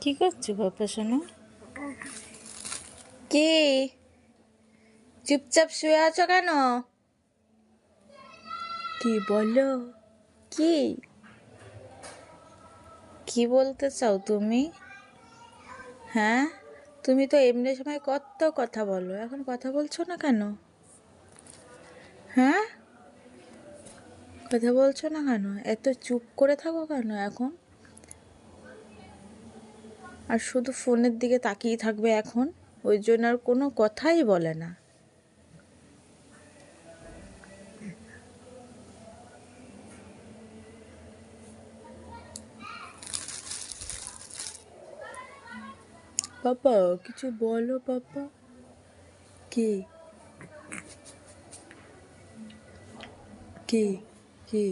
কি করছো বাবা শোনো? কি চুপচাপ শুয়ে আছো কেন? কি বলো? কি কি বলতে চাও তুমি? হ্যাঁ, তুমি তো এমনি সময় কত কথা বলো, এখন কথা বলছো না কেন? হ্যাঁ, কথা বলছো না কেন? এত চুপ করে থাকো কেন এখন? আর শুধু ফোনের দিকে তাকিয়ে থাকবে এখন, ওই জন্য আর কোনো কথাই বলে না। বাবা কিছু বলো বাবা। কি কি কি